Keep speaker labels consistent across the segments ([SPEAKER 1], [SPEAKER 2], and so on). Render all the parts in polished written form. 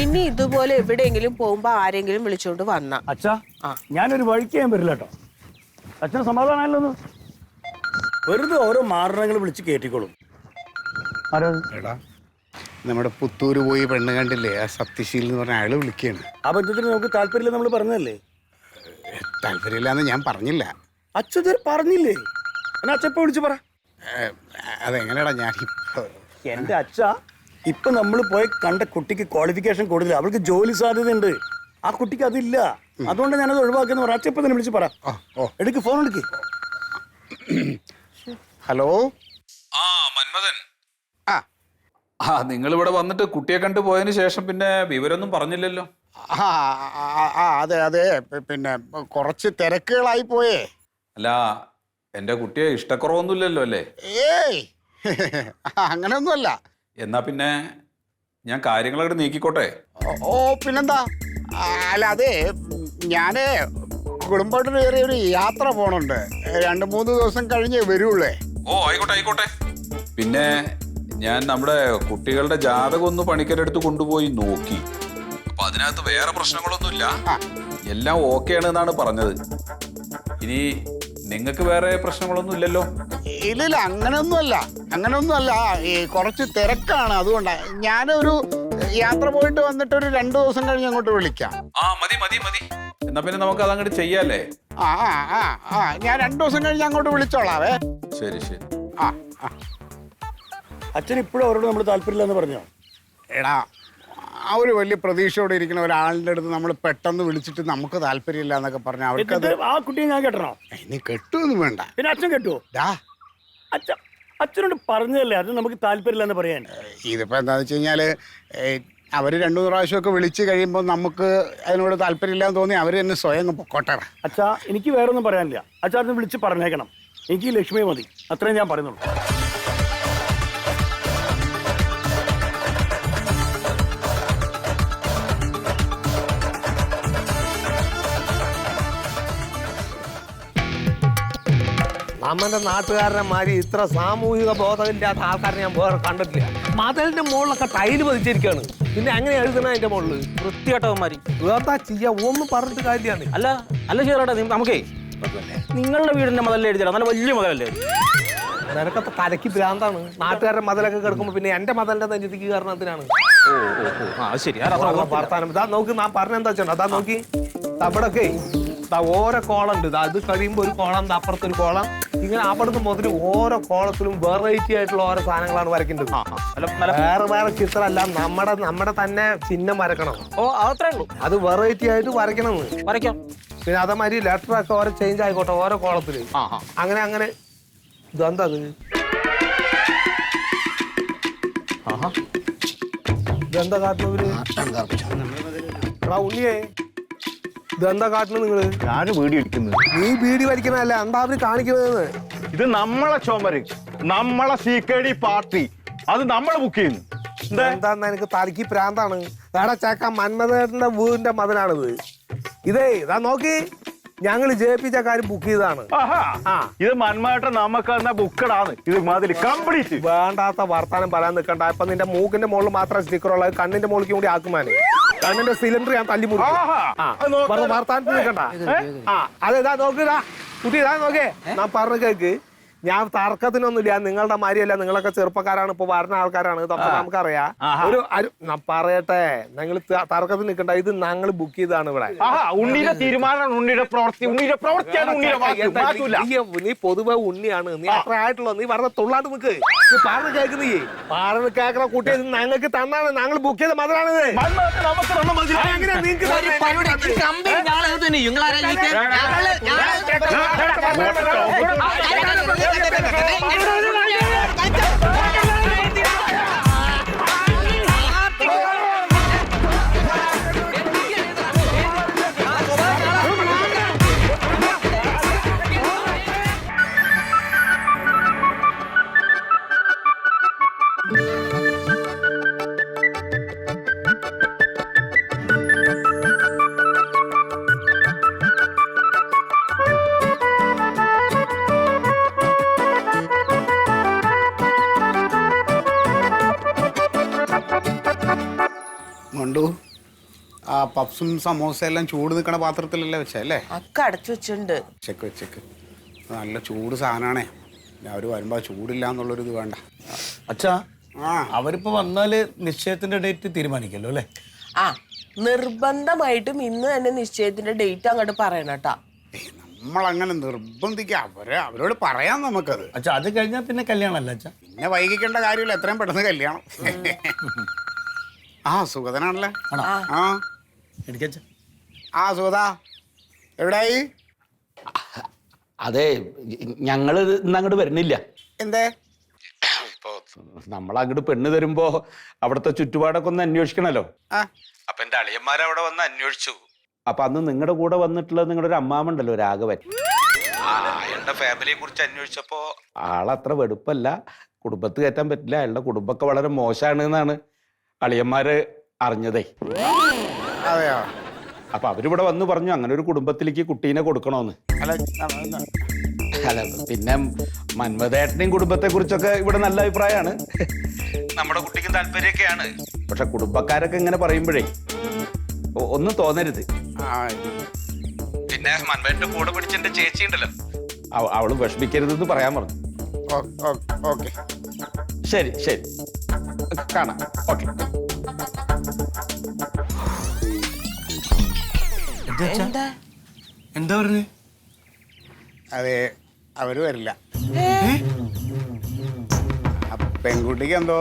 [SPEAKER 1] ഇനി ഇതുപോലെ എവിടെയെങ്കിലും പോകുമ്പോ ആരെങ്കിലും വിളിച്ചോണ്ട് വന്ന
[SPEAKER 2] അച്ഛാ ഞാനൊരു വഴിക്ക് ചെയ്യാൻ പറ്റില്ല കേട്ടോ. അച്ഛന് സമാധാനമല്ലോ. വെറുതെ ഓരോ മാരണങ്ങൾ വിളിച്ച് കയറ്റിക്കോളും.
[SPEAKER 3] എടാ നമ്മുടെ പുത്തൂര് പോയി പെണ്ണ് കണ്ടില്ലേ, ആ സത്യശീൽ എന്ന് പറഞ്ഞ അയാള് വിളിക്കുകയാണ്.
[SPEAKER 2] ആ ബന്ധത്തിന് നമുക്ക് താല്പര്യമില്ല നമ്മൾ പറഞ്ഞതല്ലേ.
[SPEAKER 3] താല്പര്യമില്ലാന്ന് ഞാൻ പറഞ്ഞില്ല.
[SPEAKER 2] അച്ഛൻ പറഞ്ഞില്ലേ? എന്നാ അച്ഛപ്പ വിളിച്ചു പറ.
[SPEAKER 3] അതെങ്ങനെയാടാ ഞാൻ
[SPEAKER 2] എന്റെ അച്ഛ ഇപ്പൊ നമ്മൾ പോയി കണ്ട കുട്ടിക്ക് ക്വാളിഫിക്കേഷൻ കൂടുതൽ, അവൾക്ക് ജോലി സാധ്യത ഉണ്ട്. ആ കുട്ടിക്ക് അതില്ല, അതുകൊണ്ട് ഞാനത് ഒഴിവാക്കുന്ന പറ. അച്ഛപ്പ തന്നെ വിളിച്ച് പറ. എടുക്ക്, ഫോൺ എടുക്ക്.
[SPEAKER 3] ഹലോ.
[SPEAKER 4] മന്മഥൻ. നിങ്ങൾ ഇവിടെ വന്നിട്ട് കുട്ടിയെ കണ്ടു പോയതിനു ശേഷം പിന്നെ വിവരമൊന്നും പറഞ്ഞില്ലല്ലോ.
[SPEAKER 3] അതെ അതെ, പിന്നെ കുറച്ച് തിരക്കുകളായി പോയേ.
[SPEAKER 4] അല്ല, എന്റെ കുട്ടിയെ ഇഷ്ടക്കുറവൊന്നുമില്ലല്ലോ അല്ലേ?
[SPEAKER 3] ഏയ് അങ്ങനെയൊന്നുമല്ല.
[SPEAKER 4] എന്നാ പിന്നെ ഞാൻ കാര്യങ്ങളൊക്കെ നീക്കിക്കോട്ടെ.
[SPEAKER 3] ഓ പിന്നെന്താ. അല്ല അതെ, ഞാന് കുടുംബമായിട്ട് ഒരു യാത്ര പോണുണ്ട്. 2-3 ദിവസം കഴിഞ്ഞേ വരുള്ളേ.
[SPEAKER 4] ഓ ആയിക്കോട്ടെ ആയിക്കോട്ടെ. പിന്നെ ഞാൻ നമ്മുടെ കുട്ടികളുടെ ജാതകം ഒന്ന് പണിക്കരെടുത്ത് കൊണ്ടുപോയി നോക്കി. അപ്പൊ അതിനകത്ത് വേറെ പ്രശ്നങ്ങളൊന്നുമില്ല, എല്ലാം ഓക്കെ ആണ് എന്നാണ് പറഞ്ഞത്. ഇനി നിങ്ങൾക്ക് വേറെ പ്രശ്നങ്ങളൊന്നും ഇല്ലല്ലോ?
[SPEAKER 3] ഇല്ല, അങ്ങനെയൊന്നുമല്ല. ഈ കുറച്ച് തിരക്കാണ്, അതുകൊണ്ടാണ്. ഞാനൊരു യാത്ര പോയിട്ട് വന്നിട്ട് ഒരു 2 ദിവസം കഴിഞ്ഞ് അങ്ങോട്ട് വിളിക്കാം.
[SPEAKER 4] മതി മതി മതി. എന്നാ പിന്നെ നമുക്ക് അതങ്ങോട്ട് ചെയ്യാല്ലേ?
[SPEAKER 3] ഞാൻ 2 ദിവസം കഴിഞ്ഞ് അങ്ങോട്ട് വിളിച്ചോളാവേ.
[SPEAKER 4] ശരി ശരി.
[SPEAKER 2] അച്ഛൻ ഇപ്പോഴും അവരോട് നമ്മൾ താല്പര്യമില്ലെന്ന് പറഞ്ഞോ?
[SPEAKER 3] എടാ, ആ ഒരു വലിയ പ്രതീക്ഷയോടെ ഇരിക്കുന്ന ഒരാളിൻ്റെ അടുത്ത് നമ്മൾ പെട്ടെന്ന് വിളിച്ചിട്ട് നമുക്ക് താല്പര്യമില്ല എന്നൊക്കെ പറഞ്ഞാൽ അവർക്ക്
[SPEAKER 2] ആ കുട്ടിയെ ഞാൻ കെട്ടണോ?
[SPEAKER 3] ഇനി കെട്ടുമൊന്നും വേണ്ട.
[SPEAKER 2] പിന്നെ അച്ഛൻ കെട്ടുവോ? അച്ഛനോട് പറഞ്ഞതല്ലേ അത് നമുക്ക് താല്പര്യമില്ല എന്ന് പറയാൻ.
[SPEAKER 3] ഇതിപ്പോൾ എന്താണെന്ന് വെച്ച് കഴിഞ്ഞാൽ അവർ 2-3 പ്രാവശ്യമൊക്കെ വിളിച്ച് കഴിയുമ്പോൾ നമുക്ക് അതിനോട് താല്പര്യമില്ലാന്ന് തോന്നി അവർ തന്നെ സ്വയം പൊക്കോട്ടെ.
[SPEAKER 2] അച്ഛാ, എനിക്ക് വേറെ ഒന്നും പറയാനില്ല. അച്ഛാ അത് വിളിച്ച് പറഞ്ഞേക്കണം. എനിക്ക് ലക്ഷ്മിയെ മതി, അത്രയും ഞാൻ പറയുന്നുള്ളൂ.
[SPEAKER 5] നമ്മുടെ നാട്ടുകാരനെ മാതിരി ഇത്ര സാമൂഹിക ബോധമില്ലാത്ത ആൾക്കാരെ ഞാൻ വേറെ കണ്ടിട്ടില്ല. മതിലിന്റെ മുകളിലൊക്കെ ടൈല് പതിച്ചിരിക്കുകയാണ്. പിന്നെ എങ്ങനെ എഴുതണ അതിന്റെ മുകളിൽ വൃത്തിയാട്ടവന്മാരി എന്താ ചെയ്യാ? ഒന്നും പറഞ്ഞിട്ട് കാര്യമാണ്.
[SPEAKER 6] അല്ല ചേട്ടാ, നമുക്കേ നിങ്ങളുടെ വീടിന്റെ മതലല്ലേ എഴുതിയാ? നല്ല വലിയ മതലല്ലേ?
[SPEAKER 5] നിനക്കത്തെ തലയ്ക്ക് ഭ്രാന്താണ്. നാട്ടുകാരുടെ മതിലൊക്കെ കിടക്കുമ്പോ പിന്നെ എന്റെ മതലിന്റെ നെഞ്ചിക്ക് കാരണത്തിനാണ്.
[SPEAKER 6] ശരി.
[SPEAKER 5] വർത്താനം ഇതാ നോക്ക്, ഞാൻ പറഞ്ഞെന്താ വെച്ചാ അതാ നോക്കി. അവിടൊക്കെ ഓരോ കോളുണ്ട്. അത് കഴിയുമ്പോ ഒരു കോളം, അപ്പുറത്തൊരു കോളം, ഇങ്ങനെ അവിടുന്ന് മുതൽ ഓരോ കോളത്തിലും വെറൈറ്റി ആയിട്ടുള്ള ഓരോ സാധനങ്ങളാണ് വരയ്ക്കേണ്ടത്. വേറെ ചിത്രമല്ല, നമ്മുടെ തന്നെ ചിഹ്നം വരക്കണം.
[SPEAKER 6] അത്രേ ഉള്ളൂ.
[SPEAKER 5] അത് വെറൈറ്റി ആയിട്ട് വരയ്ക്കണമെന്ന്
[SPEAKER 6] വരയ്ക്കാം.
[SPEAKER 5] പിന്നെ അതേമാതിരി ലെറ്ററൊക്കെ ഓരോ ചേഞ്ച് ആയിക്കോട്ടെ ഓരോ കോളത്തില്. അങ്ങനെ ഇതെന്താ ഇതെന്താ കാട്ടുന്നവര്? ഉണ്ണിയേ, ഇതെന്താ കാട്ടുന്നത് നിങ്ങള്?
[SPEAKER 7] ഞാൻ വീഡിയോ എടുക്കുന്നത്.
[SPEAKER 5] നീ വീഡിയോ വലിക്കണല്ല, എന്താ അവര് കാണിക്കുന്നത്?
[SPEAKER 7] ഇത് നമ്മളെ ചുമര്, നമ്മളെ CKD പാർട്ടി, അത് നമ്മളെ ബുക്ക് ചെയ്യുന്നു.
[SPEAKER 5] എന്താന്ന് എനിക്ക് തലക്ക് പ്രാന്താണ്. വേറെ ചേക്ക മന്മഥന്റെ വീടിന്റെ മതിലാണിത്. ഇതാ നോക്കി, ഞങ്ങൾ ജയിപ്പിച്ച കാര്യം ബുക്ക് ചെയ്തതാണ്.
[SPEAKER 7] ഇത് മന്മേട്ടൻ നമുക്ക് ബുക്കഡാണ്. ഇത് മതിൽ കംപ്ലീറ്റ്.
[SPEAKER 5] വേണ്ടാത്ത വർത്താനം പറയാൻ നിൽക്കണ്ട. ഇപ്പൊ നിന്റെ മൂക്കിന്റെ മുകളിൽ മാത്രം സ്റ്റിക്കർ ഉള്ളത്, കണ്ണിന്റെ മുകളിലേക്ക് കൂടി ആക്കുമാനെ. കണ്ണിന്റെ സിലിണ്ടർ ഞാൻ തല്ലി മുറിക്കും. വർത്താനത്തിൽ നിൽക്കണ്ട. അതെതാ നോക്കിതാ കുട്ടി, ഇതാ നോക്കേ. ഞാൻ പറഞ്ഞ കേക്ക്, ഞാൻ തർക്കത്തിനൊന്നുമില്ല. നിങ്ങളുടെ മാതിരിയല്ല, നിങ്ങളൊക്കെ ചെറുപ്പക്കാരാണ്, ഇപ്പൊ വരുന്ന ആൾക്കാരാണ്. ഇതൊക്കെ നമുക്കറിയാം. ഞാൻ പറയട്ടെ, നിങ്ങൾ തർക്കത്തിന് നിൽക്കണ്ട. ഇത് ഞങ്ങൾ ബുക്ക് ചെയ്താണ് ഇവിടെ.
[SPEAKER 7] ഉണ്ണിയുടെ തീരുമാനമാണ്, ഉണ്ണിയുടെ പ്രവൃത്തിയാണ്.
[SPEAKER 5] നീ പൊതുവെ ഉണ്ണിയാണ്. നീ അത്ര ആയിട്ടുള്ളൂ. നീ പറഞ്ഞ തുള്ളാണ്ട് നിൽക്ക്. നീ പറഞ്ഞു കേൾക്കുന്നീ പറഞ്ഞു കേൾക്കണ കുട്ടിയെ ഞങ്ങൾക്ക് തന്നാണ്. ഞങ്ങൾ ബുക്ക് ചെയ്ത മതിലാണിത്.
[SPEAKER 3] മണ്ടു ആ പപ്സും സമോസ എല്ലാം ചൂട് നിൽക്കണ പാത്രത്തിലല്ലേ വെച്ചല്ലേ?
[SPEAKER 1] ഒക്കെ അടച്ചു വെച്ചിട്ടുണ്ട്.
[SPEAKER 3] വെച്ചേക്ക് നല്ല ചൂട് സാധനമാണേ. അവർ വരുമ്പോൾ ചൂടില്ല എന്നുള്ളൊരു ഇത് വേണ്ട.
[SPEAKER 2] അച്ഛാ
[SPEAKER 3] ആ
[SPEAKER 2] അവരിപ്പോ വന്നാല് നിശ്ചയത്തിന്റെ ഡേറ്റ് തീരുമാനിക്കല്ലോ അല്ലേ?
[SPEAKER 1] ആ നിർബന്ധമായിട്ടും ഇന്ന് തന്നെ നിശ്ചയത്തിന്റെ ഡേറ്റ് അങ്ങോട്ട് പറയണം കേട്ടാ.
[SPEAKER 3] നമ്മളങ്ങനെ നിർബന്ധിക്കുക അവരോട് പറയാം നമുക്കത്.
[SPEAKER 2] അച്ഛാ അത് കഴിഞ്ഞാൽ പിന്നെ കല്യാണം അല്ല അച്ഛാ?
[SPEAKER 3] പിന്നെ വൈകിക്കേണ്ട കാര്യമില്ല, എത്രയും പെട്ടെന്ന് കല്യാണം. ആ സുഗതനാണല്ലേ? ആ
[SPEAKER 2] എനിക്കച്ഛാ.
[SPEAKER 6] ആ സുഗത എവിടായി?
[SPEAKER 8] അതെ, ഞങ്ങള് ഇന്ന് അങ്ങോട്ട് വരുന്നില്ല.
[SPEAKER 3] എന്തേ?
[SPEAKER 8] നമ്മളങ്ങോട്ട് പെണ്ണ് തരുമ്പോ അവിടുത്തെ ചുറ്റുപാടൊക്കെ ഒന്ന് അന്വേഷിക്കണല്ലോ.
[SPEAKER 3] ആ
[SPEAKER 8] അപ്പൊ എന്റെ അളിയന്മാരവിടെ വന്ന് അന്വേഷിച്ചു. അപ്പൊ അന്ന് നിങ്ങളുടെ കൂടെ വന്നിട്ടുള്ളത് നിങ്ങളുടെ ഒരു അമ്മാമുണ്ടല്ലോ, രാഘവൻ. അയാളുടെ ഫാമിലിയെ കുറിച്ച് അന്വേഷിച്ചപ്പോ ആളത്ര വെടുപ്പല്ല, കുടുംബത്ത് കയറ്റാൻ പറ്റില്ല, അയാളുടെ കുടുംബമൊക്കെ വളരെ മോശമാണ് എന്നാണ് അളിയന്മാര് അറിഞ്ഞതേ.
[SPEAKER 3] അതെയോ?
[SPEAKER 8] അപ്പൊ അവരിവിടെ വന്ന് പറഞ്ഞു അങ്ങനെ ഒരു കുടുംബത്തിലേക്ക് കുട്ടീനെ കൊടുക്കണോന്ന്. അല്ല പിന്നെ മന്മഥേട്ടനെയും കുടുംബത്തെ കുറിച്ചൊക്കെ ഇവിടെ നല്ല അഭിപ്രായമാണ്. നമ്മുടെ കുട്ടിക്കും താല്പര്യമൊക്കെയാണ്. പക്ഷെ കുടുംബക്കാരൊക്കെ ഇങ്ങനെ പറയുമ്പോഴേ ഒന്നും തോന്നരുത്. പിന്നെ മന്മഥന്റെ കൂടെ പിടിച്ചെന്റെ ചേച്ചി ഉണ്ടല്ലോ, അവള് വിഷമിക്കരുതെന്ന് പറയാൻ പറഞ്ഞു.
[SPEAKER 3] ഓക്കെ
[SPEAKER 8] ശരി ശരി, കാണാം. ഓക്കെ.
[SPEAKER 1] എന്താ
[SPEAKER 2] എന്താ പറഞ്ഞു?
[SPEAKER 3] അതെ, അവര് വരില്ല. പെൺകുട്ടിക്ക് എന്തോ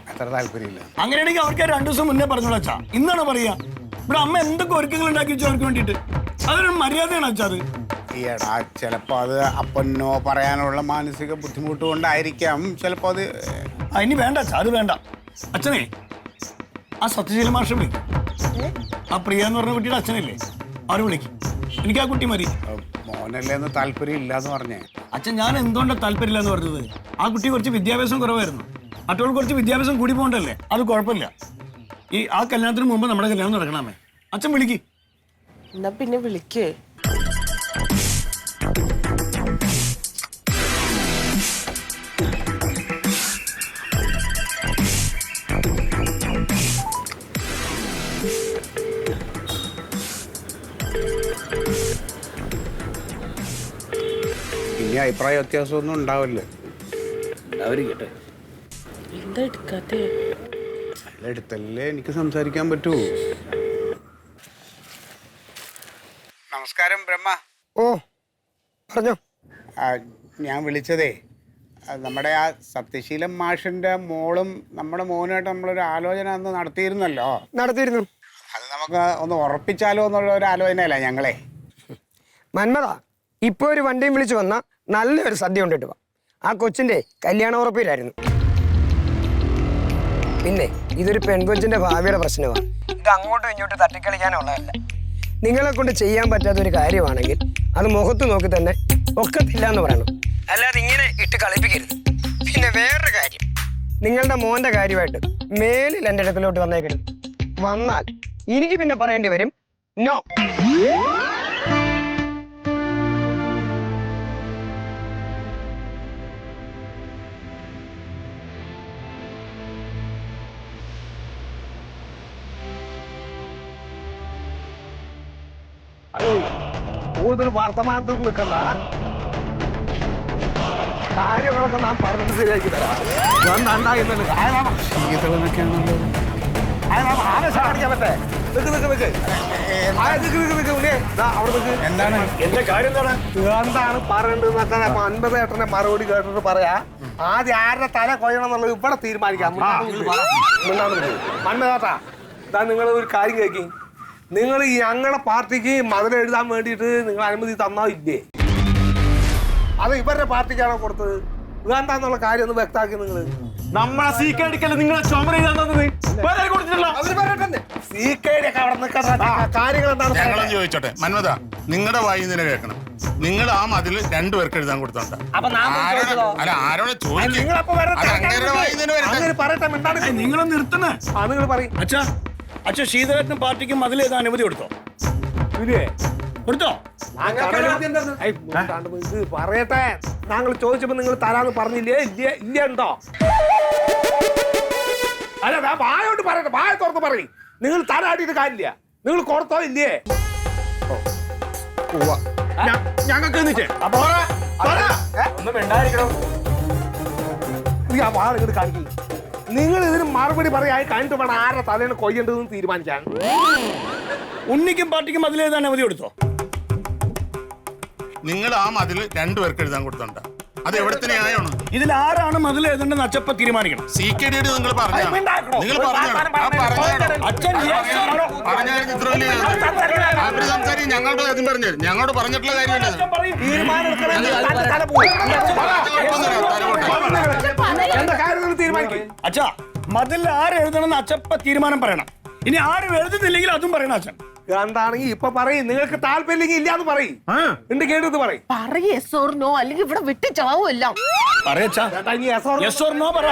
[SPEAKER 3] അത്ര താല്പര്യമില്ല.
[SPEAKER 2] അങ്ങനെയാണെങ്കിൽ അവർക്ക് 2 ദിവസം മുന്നേ പറഞ്ഞോളൂ അച്ഛാ. ഇന്നാണ് പറയാ. ഇവിടെ അമ്മ എന്തൊക്കെ ഒരുക്കങ്ങൾ ഉണ്ടാക്കി വെച്ചു അവർക്ക് വേണ്ടിട്ട്. അതൊരു മര്യാദയാണ് അച്ഛാ അത്.
[SPEAKER 3] ഈടാ ചിലപ്പോ അത് അപ്പനോ പറയാനുള്ള മാനസിക ബുദ്ധിമുട്ട് കൊണ്ടായിരിക്കാം. ചിലപ്പോ അത്
[SPEAKER 2] ഇനി വേണ്ട അച്ഛാ, അത് വേണ്ട. അച്ഛനെ ആ സത്യശീല മാഷ വിളിക്കും. ആ പ്രിയ എന്ന് പറഞ്ഞ കുട്ടിയുടെ അച്ഛനല്ലേ, അവര് വിളിക്കും. എനിക്ക് ആ കുട്ടി മതി.
[SPEAKER 3] മോനല്ലേ എന്ന് താല്പര്യം ഇല്ലാന്ന് പറഞ്ഞേ.
[SPEAKER 2] അച്ഛൻ ഞാൻ എന്തുകൊണ്ടാണ് താല്പര്യമില്ല എന്ന് പറഞ്ഞത്? ആ കുട്ടി കുറച്ച് വിദ്യാഭ്യാസം കുറവായിരുന്നു. മറ്റവർക്ക് കുറച്ച് വിദ്യാഭ്യാസം കൂടി പോകണ്ടല്ലേ, അത് കുഴപ്പമില്ല. ആ കല്യാണത്തിന് മുമ്പ് നമ്മുടെ കല്യാണം നടക്കണമേ. അച്ഛൻ വിളിക്ക്.
[SPEAKER 1] എന്നാ പിന്നെ വിളിക്ക്.
[SPEAKER 3] ഇനി അഭിപ്രായ വ്യത്യാസമൊന്നും ഉണ്ടാവില്ലേ?
[SPEAKER 1] എന്താ എടുക്കാത്തെ?
[SPEAKER 3] എടുത്തല്ലേ എനിക്ക് സംസാരിക്കാൻ പറ്റൂ. നമസ്കാരം ബ്രഹ്മ.
[SPEAKER 5] ഓ പറഞ്ഞോ.
[SPEAKER 3] ഞാൻ വിളിച്ചതേ നമ്മുടെ ആ സത്യശീലം മാഷിന്റെ മോളും നമ്മുടെ മോനുമായിട്ട് നമ്മളൊരു ആലോചന അന്ന് നടത്തിയിരുന്നല്ലോ.
[SPEAKER 5] നടത്തിയിരുന്നു.
[SPEAKER 3] അത് നമുക്ക് ഒന്ന് ഉറപ്പിച്ചാലോ എന്നുള്ള ഒരു ആലോചനയല്ല ഞങ്ങളെ.
[SPEAKER 5] മന്മത ഇപ്പൊ ഒരു വണ്ടിയും വിളിച്ചു വന്ന നല്ലൊരു സദ്യ കൊണ്ടിട്ട് പോവാം. ആ കൊച്ചിന്റെ കല്യാണ ഉറപ്പിലായിരുന്നു. പിന്നെ ഇതൊരു പെൺകൊച്ചിന്റെ ഭാവിയുടെ പ്രശ്നമാണ്. ഇത് അങ്ങോട്ടും ഇങ്ങോട്ടും തട്ടിക്കളിക്കാനുള്ളതല്ല. നിങ്ങളെ കൊണ്ട് ചെയ്യാൻ പറ്റാത്ത ഒരു കാര്യമാണെങ്കിൽ അത് മുഖത്ത് നോക്കി തന്നെ ഒക്കത്തില്ല എന്ന് പറയണം, അല്ലാതെ ഇങ്ങനെ ഇട്ട് കളിപ്പിക്കരുത്. പിന്നെ വേറൊരു കാര്യം, നിങ്ങളുടെ മോന്റെ കാര്യമായിട്ട് മേലിൽ എൻ്റെ അടുക്കലോട്ട് വന്നേക്കരുത്. വന്നാൽ എനിക്ക് പിന്നെ പറയേണ്ടി വരും നോ. കൂടുതൽ വർത്തമാനത്തിൽ നിൽക്കണ്ട, കാര്യങ്ങളൊക്കെ നാം പറഞ്ഞിട്ട് ശരിയാക്കി തരാം.
[SPEAKER 3] എന്താണ്
[SPEAKER 5] എന്റെ കാര്യം എന്താണ് പറയണ്ടെന്നൊക്കെ മന്മഥേട്ടനെ മറുപടി കേട്ടിട്ട് പറയാ. ആദ്യം ആരുടെ തല കൊയ്യണം എന്നുള്ളത് ഇവിടെ തീരുമാനിക്കാം. മന്മഥേട്ടാ, ഇതാ നിങ്ങൾ ഒരു കാര്യം കേൾക്കി. നിങ്ങൾ ഈ ഞങ്ങളുടെ പാർട്ടിക്ക് മതിൽ എഴുതാൻ വേണ്ടിയിട്ട് നിങ്ങൾ അനുമതി തന്നോ ഇല്ലേ? അത് ഇവരുടെ പാർട്ടിക്കാണോ കൊടുത്തത്? ഇതെന്താന്നുള്ള കാര്യം ഒന്ന് വ്യക്തമാക്കി. നിങ്ങൾ
[SPEAKER 6] നമ്മളെ സീക്കടിക്കല് നിങ്ങളെ ചുമര
[SPEAKER 5] കാര്യങ്ങൾ എന്താണ്
[SPEAKER 9] ഞങ്ങളൊന്ന് ചോദിച്ചോട്ടെ മന്മഥ, നിങ്ങളുടെ വായി നിന്ന് കേൾക്കണം. നിങ്ങൾ ആ മതിൽ 2 പേർക്ക് എഴുതാൻ കൊടുത്തോണ്ട. അല്ല ആരോടെ ചോദിക്കും.
[SPEAKER 5] പറയട്ടെ,
[SPEAKER 2] നിങ്ങൾ നിർത്തണേ.
[SPEAKER 5] നിങ്ങൾ പറയും.
[SPEAKER 2] അച്ഛാ അച്ഛാ ശീതളേട്ടനും പാർട്ടിക്കും മതിൽ എഴുതാൻ അനുമതി കൊടുത്തോ? കൊടുത്തോ?
[SPEAKER 5] പറയട്ടെ, ഞങ്ങൾ ചോദിച്ചപ്പോ നിങ്ങൾ തരാന്ന് പറഞ്ഞില്ലേ? ഇല്ല ഉണ്ടോ? അല്ല വായോട്ട് പറയട്ടെ, വായ തുറന്ന് പറയും. നിങ്ങൾ തലയാട്ടിട്ട് കാര്യമില്ല. നിങ്ങൾ കൊടുത്തോ ഇല്ലേ?
[SPEAKER 7] ഞങ്ങൾക്ക് എന്നിട്ട്
[SPEAKER 6] ഒന്നും മിണ്ടായിരിക്കണം.
[SPEAKER 5] നീ ആ വാൾ ഇങ്ങോട്ട് കാണിക്കും. നിങ്ങൾ ഇതിന് മറുപടി പറയായി കഴിഞ്ഞിട്ട് വേണം ആരുടെ തലേന്ന് കൊയ്യേണ്ടതെന്ന് തീരുമാനിക്കാൻ.
[SPEAKER 2] ഉണ്ണിക്കും പാർട്ടിക്കും അതിലേതാണ് അവധി കൊടുത്തോ?
[SPEAKER 9] നിങ്ങൾ ആ മതിൽ രണ്ടുപേർക്ക് എഴുതാൻ കൊടുത്തോണ്ട. അത് എവിടത്തെ ന്യായമാണ്?
[SPEAKER 2] ഇതിൽ ആരാണ് മതിൽ എഴുതേണ്ടെന്ന് അച്ചപ്പ തീരുമാനിക്കണം.
[SPEAKER 9] CKD നിങ്ങൾ പറഞ്ഞാണ്. നിങ്ങൾ
[SPEAKER 2] അച്ഛൻ
[SPEAKER 9] ഞങ്ങളുടെ കാര്യം പറഞ്ഞു. ഞങ്ങളോട് പറഞ്ഞിട്ടുള്ള കാര്യമല്ലേ?
[SPEAKER 5] തീരുമാനം എടുക്കണമെങ്കിൽ തല പോയി. എന്താ കാര്യം തീരുമാനിക്കും.
[SPEAKER 2] അച്ഛാ, മതിൽ ആര് എഴുതണമെന്ന് അച്ചപ്പ തീരുമാനം പറയണം. ഇനി ആരും എഴുതുന്നില്ലെങ്കിൽ അതും പറയണം അച്ഛൻ.
[SPEAKER 5] എന്താണെങ്കിൽ ഇപ്പൊ പറയും. നിങ്ങൾക്ക് താല്പര്യം ഇല്ലാന്ന് പറയും. ഉണ്ട് കേട്ടത് പറയും.
[SPEAKER 1] പറയ് yes or no, അല്ലെങ്കിൽ ഇവിടെ വിട്ട് ചാവുമല്ല.
[SPEAKER 2] പറയച്ചാ, yes or no പറ.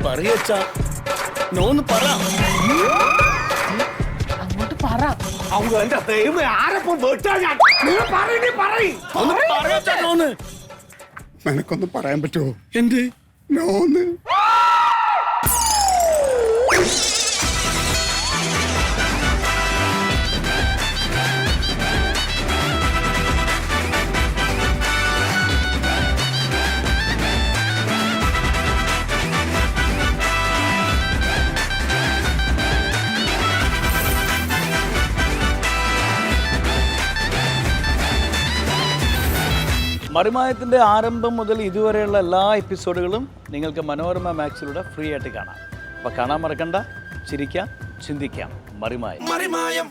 [SPEAKER 2] പറയച്ചാ, നോന്ന് പറ.
[SPEAKER 1] അങ്ങോട്ട് പറ.
[SPEAKER 5] എന്റെ ദൈവം ആരെപ്പോ വെട്ടാ ഞാൻ. നിങ്ങൾ പറയും.
[SPEAKER 2] ഒന്ന് പറയച്ചാ നോന്ന്.
[SPEAKER 9] നിനക്കൊന്ന് പറയാൻ പറ്റുമോ?
[SPEAKER 2] എന്ത്
[SPEAKER 9] നോന്ന്?
[SPEAKER 2] മറിമായത്തിൻ്റെ ആരംഭം മുതൽ ഇതുവരെയുള്ള എല്ലാ എപ്പിസോഡുകളും നിങ്ങൾക്ക് മനോരമ മാക്സിലൂടെ ഫ്രീ ആയിട്ട് കാണാം. അപ്പോൾ കാണാൻ മറക്കണ്ട. ചിരിക്കാം, ചിന്തിക്കാം. മറിമായം.